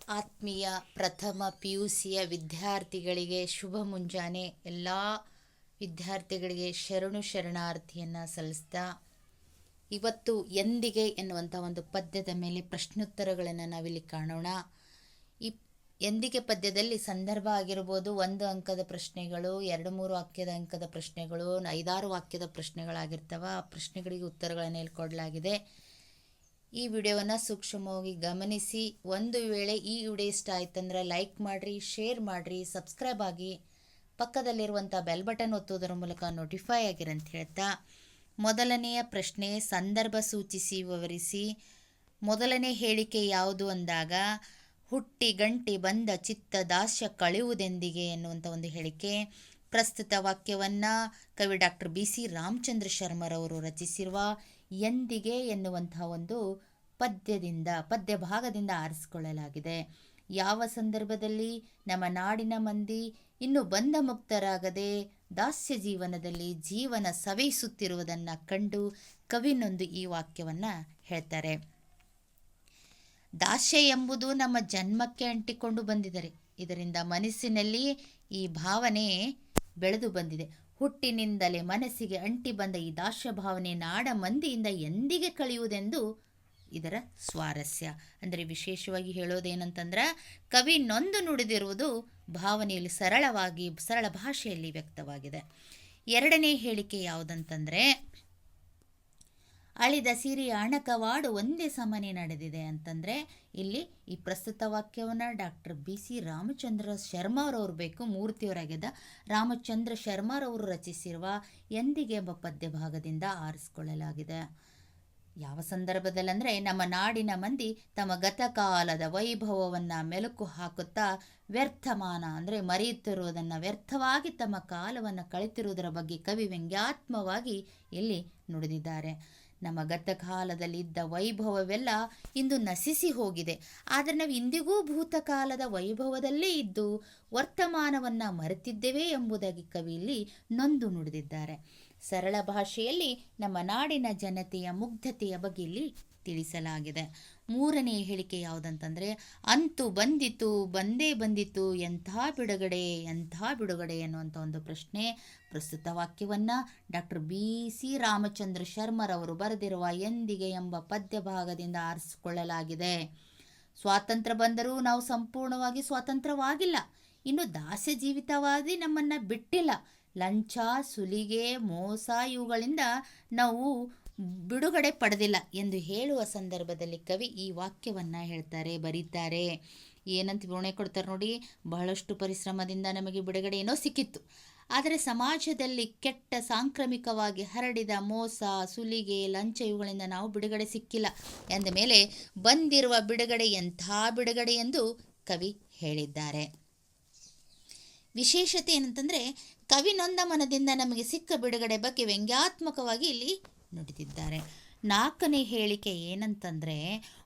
ಆತ್ಮೀಯ ಪ್ರಥಮ PUCಯ ವಿದ್ಯಾರ್ಥಿಗಳಿಗೆ ಶುಭ ಮುಂಜಾನೆ. ಎಲ್ಲ ವಿದ್ಯಾರ್ಥಿಗಳಿಗೆ ಶರಣಾರ್ಥಿಯನ್ನು ಸಲ್ಲಿಸ್ತಾ ಇವತ್ತು ಎಂದಿಗೆ ಎನ್ನುವಂಥ ಒಂದು ಪದ್ಯದ ಮೇಲೆ ಪ್ರಶ್ನೋತ್ತರಗಳನ್ನು ನಾವಿಲ್ಲಿ ಕಾಣೋಣ. ಈ ಎಂದಿಗೆ ಪದ್ಯದಲ್ಲಿ ಸಂದರ್ಭ ಆಗಿರ್ಬೋದು, 1 ಅಂಕದ ಪ್ರಶ್ನೆಗಳು, 2-3 ವಾಕ್ಯದ ಅಂಕದ ಪ್ರಶ್ನೆಗಳು, 5-6 ವಾಕ್ಯದ ಪ್ರಶ್ನೆಗಳಾಗಿರ್ತವೆ. ಆ ಪ್ರಶ್ನೆಗಳಿಗೆ ಉತ್ತರಗಳನ್ನು ಹೇಳ್ಕೊಡ್ಲಾಗಿದೆ. ಈ ವಿಡಿಯೋವನ್ನು ಸೂಕ್ಷ್ಮವಾಗಿ ಗಮನಿಸಿ. ಒಂದು ವೇಳೆ ಈ ವಿಡಿಯೋ ಇಷ್ಟ ಆಯ್ತಂದ್ರೆ ಲೈಕ್ ಮಾಡಿರಿ, ಶೇರ್ ಮಾಡಿರಿ, ಸಬ್ಸ್ಕ್ರೈಬ್ ಆಗಿ ಪಕ್ಕದಲ್ಲಿರುವಂಥ ಬೆಲ್ ಬಟನ್ ಒತ್ತುವುದರ ಮೂಲಕ ನೋಟಿಫೈ ಆಗಿರಿ ಅಂತ ಹೇಳ್ತಾ, ಮೊದಲನೆಯ ಪ್ರಶ್ನೆ, ಸಂದರ್ಭ ಸೂಚಿಸಿ ವಿವರಿಸಿ. ಮೊದಲನೇ ಹೇಳಿಕೆ ಯಾವುದು ಅಂದಾಗ, ಹುಟ್ಟಿ ಗಂಟಿ ಬಂದ ಚಿತ್ತ ದಾಸ್ಯ ಕಳೆಯುವುದೆಂದಿಗೆ ಎನ್ನುವಂಥ ಒಂದು ಹೇಳಿಕೆ. ಪ್ರಸ್ತುತ ವಾಕ್ಯವನ್ನು ಕವಿ ಡಾಕ್ಟರ್ BC ರಾಮಚಂದ್ರ ಶರ್ಮರವರು ರಚಿಸಿರುವ ಎಂದಿಗೆ ಎನ್ನುವಂಥ ಒಂದು ಪದ್ಯ ಭಾಗದಿಂದ ಆರಿಸಿಕೊಳ್ಳಲಾಗಿದೆ. ಯಾವ ಸಂದರ್ಭದಲ್ಲಿ ನಮ್ಮ ನಾಡಿನ ಮಂದಿ ಇನ್ನು ಬಂಧ ಮುಕ್ತರಾಗದೆ ದಾಸ್ಯ ಜೀವನದಲ್ಲಿ ಜೀವನ ಸವೆಯಿಸುತ್ತಿರುವುದನ್ನು ಕಂಡು ಕವಿನೊಂದು ಈ ವಾಕ್ಯವನ್ನು ಹೇಳ್ತಾರೆ. ದಾಸ್ಯ ಎಂಬುದು ನಮ್ಮ ಜನ್ಮಕ್ಕೆ ಅಂಟಿಕೊಂಡು ಬಂದಿದೆ. ಇದರಿಂದ ಮನಸ್ಸಿನಲ್ಲಿ ಈ ಭಾವನೆ ಬೆಳೆದು ಬಂದಿದೆ. ಹುಟ್ಟಿನಿಂದಲೇ ಮನಸ್ಸಿಗೆ ಅಂಟಿ ಬಂದ ಈ ದಾಸ್ಯ ಭಾವನೆ ನಾಡ ಮಂದಿಯಿಂದ ಎಂದಿಗೆ ಕಳೆಯುವುದೆಂದು ಇದರ ಸ್ವಾರಸ್ಯ. ಅಂದರೆ ವಿಶೇಷವಾಗಿ ಹೇಳೋದೇನಂತಂದ್ರೆ, ಕವಿ ನೊಂದು ನುಡಿದಿರುವುದು ಭಾವನೆಯಲ್ಲಿ ಸರಳ ಭಾಷೆಯಲ್ಲಿ ವ್ಯಕ್ತವಾಗಿದೆ. ಎರಡನೇ ಹೇಳಿಕೆ ಯಾವುದಂತಂದರೆ, ಅಳಿದ ಸಿರಿಯ ಅಣಕವಾಡು ಒಂದೇ ಸಮನೆ ನಡೆದಿದೆ ಅಂತಂದರೆ, ಇಲ್ಲಿ ಈ ಪ್ರಸ್ತುತ ವಾಕ್ಯವನ್ನು ಡಾಕ್ಟರ್ BC ರಾಮಚಂದ್ರ ಶರ್ಮರವರು ಬೇಕು ಮೂರ್ತಿಯವರಾಗಿದ್ದ ರಾಮಚಂದ್ರ ಶರ್ಮರವರು ರಚಿಸಿರುವ ಎಂದಿಗೆ ಎಂಬ ಪದ್ಯ ಭಾಗದಿಂದ ಆರಿಸಿಕೊಳ್ಳಲಾಗಿದೆ. ಯಾವ ಸಂದರ್ಭದಲ್ಲಿ ಅಂದರೆ, ನಮ್ಮ ನಾಡಿನ ಮಂದಿ ತಮ್ಮ ಗತಕಾಲದ ವೈಭವವನ್ನು ಮೆಲುಕು ಹಾಕುತ್ತಾ ವ್ಯರ್ಥಮಾನ ಅಂದರೆ ಮರೆಯುತ್ತಿರುವುದನ್ನು, ವ್ಯರ್ಥವಾಗಿ ತಮ್ಮ ಕಾಲವನ್ನು ಕಳೆತಿರುವುದರ ಬಗ್ಗೆ ಕವಿ ವ್ಯಂಗ್ಯಾತ್ಮವಾಗಿ ಇಲ್ಲಿ ನುಡಿದಿದ್ದಾರೆ. ನಮ್ಮ ಗತಕಾಲದಲ್ಲಿ ಇದ್ದ ವೈಭವವೆಲ್ಲ ಇಂದು ನಶಿಸಿ ಹೋಗಿದೆ. ಆದರೆ ನಾವು ಇಂದಿಗೂ ಭೂತಕಾಲದ ವೈಭವದಲ್ಲೇ ಇದ್ದು ವರ್ತಮಾನವನ್ನು ಮರೆತಿದ್ದೇವೆ ಎಂಬುದಾಗಿ ಕವಿಯಲ್ಲಿ ನೊಂದು ನುಡಿದಿದ್ದಾರೆ. ಸರಳ ಭಾಷೆಯಲ್ಲಿ ನಮ್ಮ ನಾಡಿನ ಜನತೆಯ ಮುಗ್ಧತೆಯ ಬಗ್ಗೆ ಇಲ್ಲಿ ತಿಳಿಸಲಾಗಿದೆ. ಮೂರನೇ ಹೇಳಿಕೆ ಯಾವುದಂತಂದರೆ, ಅಂತೂ ಬಂದಿತು ಬಂದೇ ಬಂದಿತು ಎಂಥ ಬಿಡುಗಡೆ ಎನ್ನುವಂಥ ಒಂದು ಪ್ರಶ್ನೆ. ಪ್ರಸ್ತುತ ವಾಕ್ಯವನ್ನು ಡಾಕ್ಟರ್ BC ರಾಮಚಂದ್ರ ಶರ್ಮರವರು ಬರೆದಿರುವ ಎಂದಿಗೆ ಎಂಬ ಪದ್ಯ ಭಾಗದಿಂದ ಆರಿಸಿಕೊಳ್ಳಲಾಗಿದೆ. ಸ್ವಾತಂತ್ರ್ಯ ಬಂದರೂ ನಾವು ಸಂಪೂರ್ಣವಾಗಿ ಸ್ವಾತಂತ್ರ್ಯವಾಗಿಲ್ಲ. ಇನ್ನು ದಾಸ್ಯ ಜೀವಿತವಾದಿ ನಮ್ಮನ್ನು ಬಿಟ್ಟಿಲ್ಲ. ಲಂಚ, ಸುಲಿಗೆ, ಮೋಸ ಇವುಗಳಿಂದ ನಾವು ಬಿಡುಗಡೆ ಪಡೆದಿಲ್ಲ ಎಂದು ಹೇಳುವ ಸಂದರ್ಭದಲ್ಲಿ ಕವಿ ಈ ವಾಕ್ಯವನ್ನು ಬರೀತಾರೆ. ಏನಂತ ವಿವರಣೆ ಕೊಡ್ತಾರೆ ನೋಡಿ. ಬಹಳಷ್ಟು ಪರಿಶ್ರಮದಿಂದ ನಮಗೆ ಬಿಡುಗಡೆ ಏನೋ ಸಿಕ್ಕಿತ್ತು. ಆದರೆ ಸಮಾಜದಲ್ಲಿ ಕೆಟ್ಟ ಸಾಂಕ್ರಾಮಿಕವಾಗಿ ಹರಡಿದ ಮೋಸ, ಸುಲಿಗೆ, ಲಂಚ ಇವುಗಳಿಂದ ನಾವು ಬಿಡುಗಡೆ ಸಿಕ್ಕಿಲ್ಲ ಎಂದ ಮೇಲೆ ಬಂದಿರುವ ಬಿಡುಗಡೆ ಎಂಥ ಬಿಡುಗಡೆ ಎಂದು ಕವಿ ಹೇಳಿದ್ದಾರೆ. ವಿಶೇಷತೆ ಏನಂತಂದರೆ, ಕವಿ ನೊಂದ ಮನದಿಂದ ನಮಗೆ ಸಿಕ್ಕ ಬಿಡುಗಡೆ ಬಗ್ಗೆ ವ್ಯಂಗ್ಯಾತ್ಮಕವಾಗಿ ಇಲ್ಲಿ ನುಡಿದಿದ್ದಾರೆ. ನಾಲ್ಕನೇ ಹೇಳಿಕೆ ಏನಂತಂದರೆ,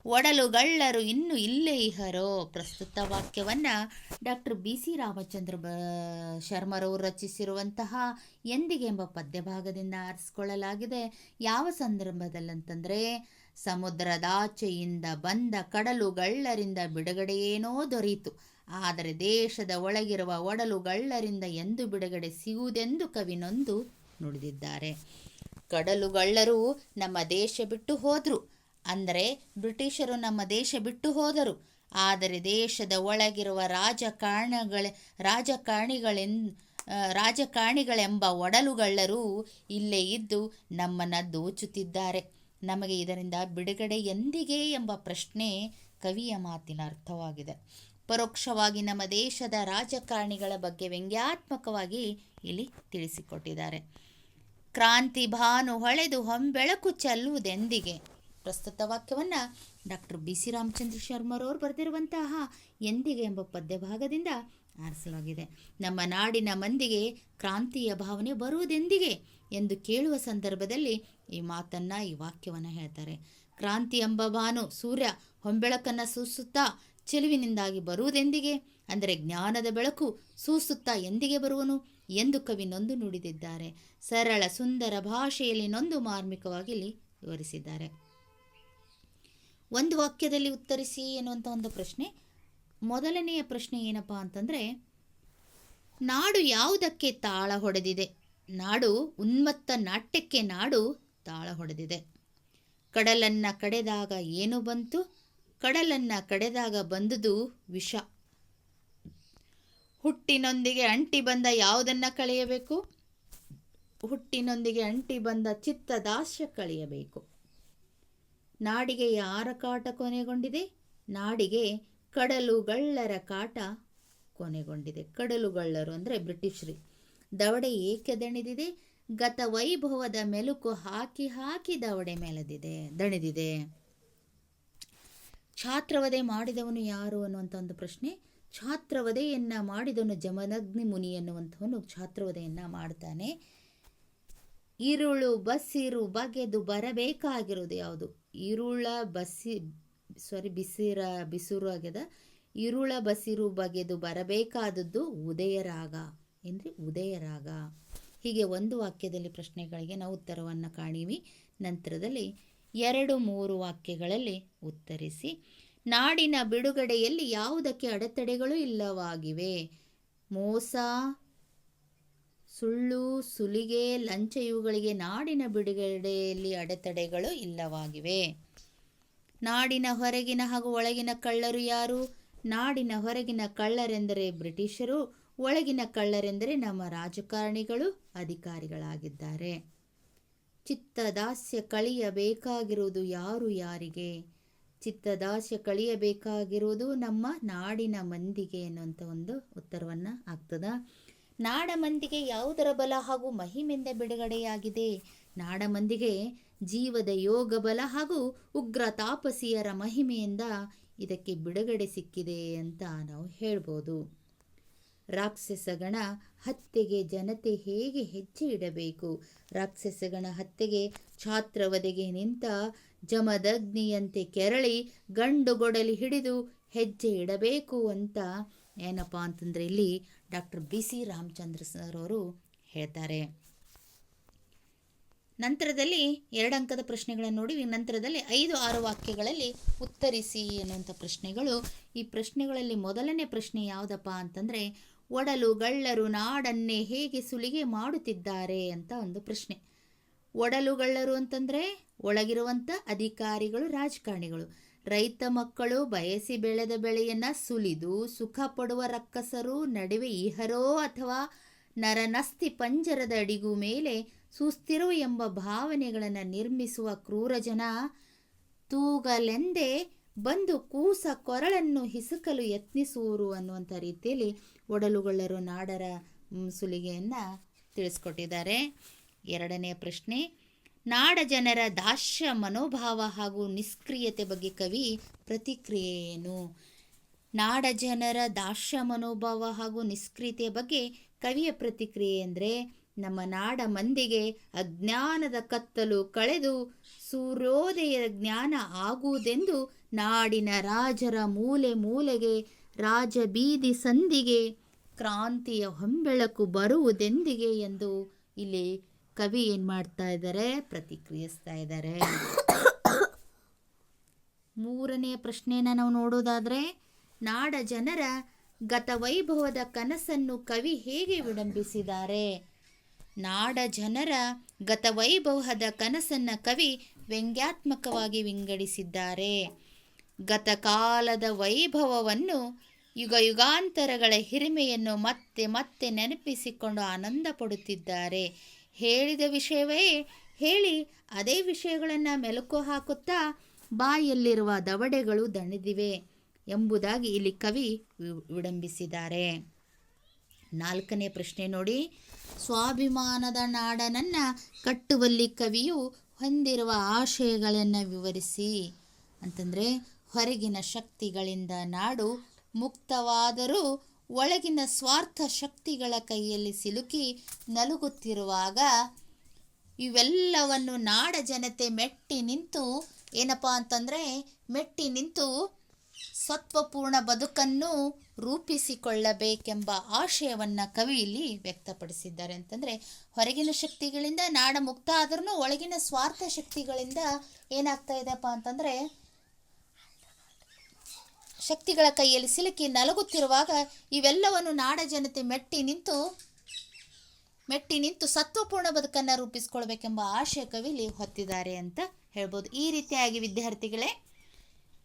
ಒಡಲುಗಳ್ಳರು ಇನ್ನು ಇಲ್ಲೇ ಇಹರೋ. ಪ್ರಸ್ತುತ ವಾಕ್ಯವನ್ನು ಡಾಕ್ಟರ್ BC ರಾಮಚಂದ್ರ ಶರ್ಮರವರು ರಚಿಸಿರುವಂತಹ ಎಂದಿಗೆ ಎಂಬ ಪದ್ಯ ಭಾಗದಿಂದ ಆರಿಸಿಕೊಳ್ಳಲಾಗಿದೆ. ಯಾವ ಸಂದರ್ಭದಲ್ಲಂತಂದರೆ, ಸಮುದ್ರದಾಚೆಯಿಂದ ಬಂದ ಕಡಲುಗಳ್ಳರಿಂದ ಬಿಡುಗಡೆಯೇನೋ ದೊರೆಯಿತು. ಆದರೆ ದೇಶದ ಒಳಗಿರುವ ಒಡಲುಗಳ್ಳರಿಂದ ಎಂದು ಬಿಡುಗಡೆ ಸಿಗುವುದೆಂದು ಕವಿನೊಂದು ನುಡಿದಿದ್ದಾರೆ. ಕಡಲುಗಳ್ಳರು ನಮ್ಮ ದೇಶ ಬಿಟ್ಟು ಹೋದರು, ಅಂದರೆ ಬ್ರಿಟಿಷರು ನಮ್ಮ ದೇಶ ಬಿಟ್ಟು ಹೋದರು. ಆದರೆ ದೇಶದ ಒಳಗಿರುವ ರಾಜಕಾರಣಿಗಳೆಂಬ ಒಡಲುಗಳ್ಳರು ಇಲ್ಲೇ ಇದ್ದು ನಮ್ಮನ್ನು ದೋಚುತ್ತಿದ್ದಾರೆ. ನಮಗೆ ಇದರಿಂದ ಬಿಡುಗಡೆ ಎಂದಿಗೆ ಎಂಬ ಪ್ರಶ್ನೆ ಕವಿಯ ಮಾತಿನ ಅರ್ಥವಾಗಿದೆ. ಪರೋಕ್ಷವಾಗಿ ನಮ್ಮ ದೇಶದ ರಾಜಕಾರಣಿಗಳ ಬಗ್ಗೆ ವ್ಯಂಗ್ಯಾತ್ಮಕವಾಗಿ ಇಲ್ಲಿ ತಿಳಿಸಿಕೊಟ್ಟಿದ್ದಾರೆ. ಕ್ರಾಂತಿ ಭಾನು ಹೊಳೆದು ಹೊಂಬೆಳಕು ಚೆಲ್ಲುವುದೆಂದಿಗೆ. ಪ್ರಸ್ತುತ ವಾಕ್ಯವನ್ನು ಡಾಕ್ಟರ್ BC ರಾಮಚಂದ್ರ ಶರ್ಮರವರು ಬರೆದಿರುವಂತಹ ಎಂದಿಗೆ ಎಂಬ ಪದ್ಯ ಭಾಗದಿಂದ ಆರಿಸಲಾಗಿದೆ. ನಮ್ಮ ನಾಡಿನ ಮಂದಿಗೆ ಕ್ರಾಂತಿಯ ಭಾವನೆ ಬರುವುದೆಂದಿಗೆ ಎಂದು ಕೇಳುವ ಸಂದರ್ಭದಲ್ಲಿ ಈ ವಾಕ್ಯವನ್ನು ಹೇಳ್ತಾರೆ. ಕ್ರಾಂತಿ ಎಂಬ ಭಾನು ಸೂರ್ಯ ಹೊಂಬೆಳಕನ್ನು ಸೂಸುತ್ತಾ ಚೆಲುವಿನಿಂದಾಗಿ ಬರುವುದೆಂದಿಗೆ, ಅಂದರೆ ಜ್ಞಾನದ ಬೆಳಕು ಸೂಸುತ್ತಾ ಎಂದಿಗೆ ಬರುವನು ಎಂದು ಕವಿ ನೊಂದು ನುಡಿದಿದ್ದಾರೆ. ಸರಳ ಸುಂದರ ಭಾಷೆಯಲ್ಲಿ ನೊಂದು ಮಾರ್ಮಿಕವಾಗಿ ಇಲ್ಲಿ ವಿವರಿಸಿದ್ದಾರೆ. ಒಂದು ವಾಕ್ಯದಲ್ಲಿ ಉತ್ತರಿಸಿ ಎನ್ನುವಂಥ ಒಂದು ಪ್ರಶ್ನೆ. ಮೊದಲನೆಯ ಪ್ರಶ್ನೆ ಏನಪ್ಪ ಅಂತಂದರೆ, ನಾಡು ಯಾವುದಕ್ಕೆ ತಾಳ ಹೊಡೆದಿದೆ? ನಾಡು ಉನ್ಮತ್ತ ನಾಟ್ಯಕ್ಕೆ ನಾಡು ತಾಳ ಹೊಡೆದಿದೆ. ಕಡಲನ್ನು ಕಡೆದಾಗ ಏನು ಬಂತು? ಕಡಲನ್ನು ಕಡೆದಾಗ ಬಂದುದು ವಿಷ. ಹುಟ್ಟಿನೊಂದಿಗೆ ಅಂಟಿ ಬಂದ ಯಾವುದನ್ನು ಕಳೆಯಬೇಕು? ಹುಟ್ಟಿನೊಂದಿಗೆ ಅಂಟಿ ಬಂದ ಚಿತ್ತದಾಸ್ಯ ಕಳೆಯಬೇಕು. ನಾಡಿಗೆ ಯಾರ ಕಾಟ ಕೊನೆಗೊಂಡಿದೆ? ನಾಡಿಗೆ ಕಡಲುಗಳ್ಳರ ಕಾಟ ಕೊನೆಗೊಂಡಿದೆ. ಕಡಲುಗಳ್ಳರು ಅಂದರೆ ಬ್ರಿಟಿಷರು. ದವಡೆ ಏಕೆ ದಣಿದಿದೆ? ಗತ ವೈಭವದ ಮೆಲುಕು ಹಾಕಿ ಹಾಕಿ ದವಡೆ ದಣಿದಿದೆ. ಛಾತ್ರವಧೆ ಮಾಡಿದವನು ಯಾರು ಅನ್ನುವಂಥ ಒಂದು ಪ್ರಶ್ನೆ. ಛಾತ್ರವಧೆಯನ್ನು ಮಾಡಿದವನು ಜಮದಗ್ನಿ ಮುನಿ ಎನ್ನುವಂಥವನು ಛಾತ್ರವಧೆಯನ್ನು ಮಾಡ್ತಾನೆ. ಇರುಳು ಬಸಿರು ಬಗೆದು ಬರಬೇಕಾಗಿರೋದು ಯಾವುದು? ಬಿಸಿರು ಆಗ್ಯದ. ಇರುಳ ಬಸಿರು ಬಗೆದು ಬರಬೇಕಾದದ್ದು ಉದಯರಾಗ ಅಂದರೆ ಉದಯರಾಗ. ಹೀಗೆ ಒಂದು ವಾಕ್ಯದಲ್ಲಿ ಪ್ರಶ್ನೆಗಳಿಗೆ ನಾವು ಉತ್ತರವನ್ನು ಕಾಣೀವಿ. ನಂತರದಲ್ಲಿ 2-3 ವಾಕ್ಯಗಳಲ್ಲಿ ಉತ್ತರಿಸಿ. ನಾಡಿನ ಬಿಡುಗಡೆಯಲ್ಲಿ ಯಾವುದಕ್ಕೆ ಅಡೆತಡೆಗಳು ಇಲ್ಲವಾಗಿವೆ? ಮೋಸ, ಸುಳ್ಳು, ಸುಲಿಗೆ, ಲಂಚ ಇವುಗಳಿಗೆ ನಾಡಿನ ಬಿಡುಗಡೆಯಲ್ಲಿ ಅಡೆತಡೆಗಳು ಇಲ್ಲವಾಗಿವೆ. ನಾಡಿನ ಹೊರಗಿನ ಹಾಗೂ ಒಳಗಿನ ಕಳ್ಳರು ಯಾರು? ನಾಡಿನ ಹೊರಗಿನ ಕಳ್ಳರೆಂದರೆ ಬ್ರಿಟಿಷರು, ಒಳಗಿನ ಕಳ್ಳರೆಂದರೆ ನಮ್ಮ ರಾಜಕಾರಣಿಗಳು, ಅಧಿಕಾರಿಗಳಾಗಿದ್ದಾರೆ. ಚಿತ್ತದಾಸ್ಯ ಕಳೆಯಬೇಕಾಗಿರುವುದು ಯಾರಿಗೆ? ಚಿತ್ತದಾಸ್ಯ ಕಳೆಯಬೇಕಾಗಿರುವುದು ನಮ್ಮ ನಾಡಿನ ಮಂದಿಗೆ ಎನ್ನುವಂಥ ಒಂದು ಉತ್ತರವನ್ನು ಆಗ್ತದ. ನಾಡ ಮಂದಿಗೆ ಯಾವುದರ ಬಲ ಹಾಗೂ ಮಹಿಮೆಯಿಂದ ಬಿಡುಗಡೆಯಾಗಿದೆ? ನಾಡ ಮಂದಿಗೆ ಜೀವದ ಯೋಗ ಬಲ ಹಾಗೂ ಉಗ್ರ ತಾಪಸಿಯರ ಮಹಿಮೆಯಿಂದ ಇದಕ್ಕೆ ಬಿಡುಗಡೆ ಸಿಕ್ಕಿದೆ ಅಂತ ನಾವು ಹೇಳ್ಬೋದು. ರಾಕ್ಷಸಗಣ ಹತ್ಯೆಗೆ ಜನತೆ ಹೇಗೆ ಹೆಜ್ಜೆ ಇಡಬೇಕು? ರಾಕ್ಷಸಗಣ ಹತ್ಯೆಗೆ ಛಾತ್ರವಧೆಗೆ ನಿಂತ ಜಮದಗ್ನಿಯಂತೆ ಕೆರಳಿ ಗಂಡುಗೊಡಲಿ ಹಿಡಿದು ಹೆಜ್ಜೆ ಇಡಬೇಕು ಅಂತ ಏನಪ್ಪ ಅಂತಂದರೆ ಇಲ್ಲಿ ಡಾಕ್ಟರ್ B.C. ರಾಮಚಂದ್ರ ಸರ್ ಅವರು ಹೇಳ್ತಾರೆ. ನಂತರದಲ್ಲಿ 2 ಅಂಕದ ಪ್ರಶ್ನೆಗಳನ್ನು ನೋಡಿ. ನಂತರದಲ್ಲಿ 5-6 ವಾಕ್ಯಗಳಲ್ಲಿ ಉತ್ತರಿಸಿ ಎನ್ನುವಂಥ ಪ್ರಶ್ನೆಗಳು. ಈ ಪ್ರಶ್ನೆಗಳಲ್ಲಿ ಮೊದಲನೇ ಪ್ರಶ್ನೆ ಯಾವುದಪ್ಪ ಅಂತಂದರೆ, ಒಡಲುಗಳ್ಳರು ನಾಡನ್ನೇ ಹೇಗೆ ಸುಲಿಗೆ ಮಾಡುತ್ತಿದ್ದಾರೆ ಅಂತ ಒಂದು ಪ್ರಶ್ನೆ. ಒಡಲುಗಳ್ಳರು ಅಂತಂದರೆ ಒಳಗಿರುವಂಥ ಅಧಿಕಾರಿಗಳು, ರಾಜಕಾರಣಿಗಳು. ರೈತ ಮಕ್ಕಳು ಬಯಸಿ ಬೆಳೆದ ಬೆಳೆಯನ್ನು ಸುಲಿದು ಸುಖ ಪಡುವ ರಕ್ಕಸರು ನಡುವೆ ಇಹರೋ ಅಥವಾ ನರನಸ್ತಿ ಪಂಜರದ ಅಡಿಗೂ ಮೇಲೆ ಸುಸ್ಥಿರವು ಎಂಬ ಭಾವನೆಗಳನ್ನು ನಿರ್ಮಿಸುವ ಕ್ರೂರ ಜನ ತೂಗಲೆಂದೇ ಬಂದು ಕೂಸ ಕೊರಳನ್ನು ಹಿಸುಕಲು ಯತ್ನಿಸುವರು ಅನ್ನುವಂಥ ರೀತಿಯಲ್ಲಿ ಒಡಲುಗೊಳ್ಳರು ನಾಡರ ಸುಲಿಗೆಯನ್ನು ತಿಳಿಸ್ಕೊಟ್ಟಿದ್ದಾರೆ. 2ನೇ ಪ್ರಶ್ನೆ, ನಾಡ ಜನರ ದಾಸ್ಯ ಮನೋಭಾವ ಹಾಗೂ ನಿಷ್ಕ್ರಿಯತೆ ಬಗ್ಗೆ ಕವಿ ಪ್ರತಿಕ್ರಿಯೆ ಏನು? ನಾಡ ಜನರ ದಾಸ್ಯ ಮನೋಭಾವ ಹಾಗೂ ನಿಷ್ಕ್ರಿಯತೆಯ ಬಗ್ಗೆ ಕವಿಯ ಪ್ರತಿಕ್ರಿಯೆ ಅಂದರೆ, ನಮ್ಮ ನಾಡ ಮಂದಿಗೆ ಅಜ್ಞಾನದ ಕತ್ತಲು ಕಳೆದು ಸೂರ್ಯೋದಯ ಜ್ಞಾನ ಆಗುವುದೆಂದು ನಾಡಿನ ರಾಜರ ಮೂಲೆ ಮೂಲೆಗೆ ರಾಜ ಬೀದಿ ಸಂದಿಗೆ ಕ್ರಾಂತಿಯ ಹೊಂಬೆಳಕು ಬರುವುದೆಂದಿಗೆ ಎಂದು ಇಲ್ಲಿ ಕವಿ ಏನು ಮಾಡ್ತಾ ಇದ್ದಾರೆ? ಪ್ರತಿಕ್ರಿಯಿಸ್ತಾ ಇದ್ದಾರೆ. 3ನೇ ಪ್ರಶ್ನೆಯನ್ನು ನಾವು ನೋಡೋದಾದರೆ, ನಾಡ ಜನರ ಗತವೈಭವದ ಕನಸನ್ನು ಕವಿ ಹೇಗೆ ವಿಡಂಬಿಸಿದ್ದಾರೆ? ನಾಡ ಜನರ ಗತವೈಭವದ ಕನಸನ್ನು ಕವಿ ವ್ಯಂಗ್ಯಾತ್ಮಕವಾಗಿ ವಿಂಗಡಿಸಿದ್ದಾರೆ. ಗತಕಾಲದ ವೈಭವವನ್ನು ಯುಗಾಂತರಗಳ ಹಿರಿಮೆಯನ್ನು ಮತ್ತೆ ಮತ್ತೆ ನೆನಪಿಸಿಕೊಂಡು ಆನಂದ ಪಡುತ್ತಿದ್ದಾರೆ. ಹೇಳಿದ ವಿಷಯವೇ ಹೇಳಿ ಅದೇ ವಿಷಯಗಳನ್ನು ಮೆಲುಕು ಹಾಕುತ್ತಾ ಬಾಯಲ್ಲಿರುವ ದವಡೆಗಳು ದಣಿದಿವೆ ಎಂಬುದಾಗಿ ಇಲ್ಲಿ ಕವಿ ವಿಡಂಬಿಸಿದ್ದಾರೆ. 4ನೇ ಪ್ರಶ್ನೆ ನೋಡಿ, ಸ್ವಾಭಿಮಾನದ ನಾಡನನ್ನು ಕಟ್ಟುವಲ್ಲಿ ಕವಿಯು ಹೊಂದಿರುವ ಆಶಯಗಳನ್ನು ವಿವರಿಸಿ ಅಂತಂದರೆ, ಹೊರಗಿನ ಶಕ್ತಿಗಳಿಂದ ನಾಡು ಮುಕ್ತವಾದರೂ ಒಳಗಿನ ಸ್ವಾರ್ಥ ಶಕ್ತಿಗಳ ಕೈಯಲ್ಲಿ ಸಿಲುಕಿ ನಲುಗುತ್ತಿರುವಾಗ ಇವೆಲ್ಲವನ್ನು ನಾಡ ಜನತೆ ಮೆಟ್ಟಿ ನಿಂತು ಸತ್ವಪೂರ್ಣ ಬದುಕನ್ನು ರೂಪಿಸಿಕೊಳ್ಳಬೇಕೆಂಬ ಆಶಯವನ್ನು ಕವಿ ಇಲ್ಲಿ ವ್ಯಕ್ತಪಡಿಸಿದ್ದಾರೆ. ಅಂತಂದರೆ ಹೊರಗಿನ ಶಕ್ತಿಗಳಿಂದ ನಾಡ ಮುಕ್ತ ಆದ್ರೂ ಒಳಗಿನ ಸ್ವಾರ್ಥ ಶಕ್ತಿಗಳಿಂದ ಏನಾಗ್ತಾ ಇದೆಪ್ಪ ಅಂತಂದರೆ ಶಕ್ತಿಗಳ ಕೈಯಲ್ಲಿ ಸಿಲುಕಿ ನಲಗುತ್ತಿರುವಾಗ ಇವೆಲ್ಲವನ್ನು ನಾಡ ಜನತೆ ಮೆಟ್ಟಿ ನಿಂತು ಸತ್ವಪೂರ್ಣ ಬದುಕನ್ನು ರೂಪಿಸ್ಕೊಳ್ಬೇಕೆಂಬ ಆಶಯ ಕವಿಲಿ ಹೊತ್ತಿದ್ದಾರೆ ಅಂತ ಹೇಳ್ಬೋದು. ಈ ರೀತಿಯಾಗಿ ವಿದ್ಯಾರ್ಥಿಗಳೇ,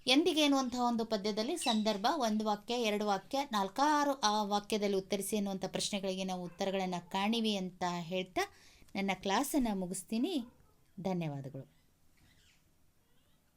ಎಂದಿಗೆ ಎನ್ನುವಂತಹ ಒಂದು ಪದ್ಯದಲ್ಲಿ ಸಂದರ್ಭ, ಒಂದು ವಾಕ್ಯ, ಎರಡು ವಾಕ್ಯ, 4-6 ಆ ವಾಕ್ಯದಲ್ಲಿ ಉತ್ತರಿಸಿ ಎನ್ನುವಂಥ ಪ್ರಶ್ನೆಗಳಿಗೆ ನಾವು ಉತ್ತರಗಳನ್ನು ಕಾಣಿವಿ ಅಂತ ಹೇಳ್ತಾ ನನ್ನ ಕ್ಲಾಸನ್ನು ಮುಗಿಸ್ತೀನಿ. ಧನ್ಯವಾದಗಳು.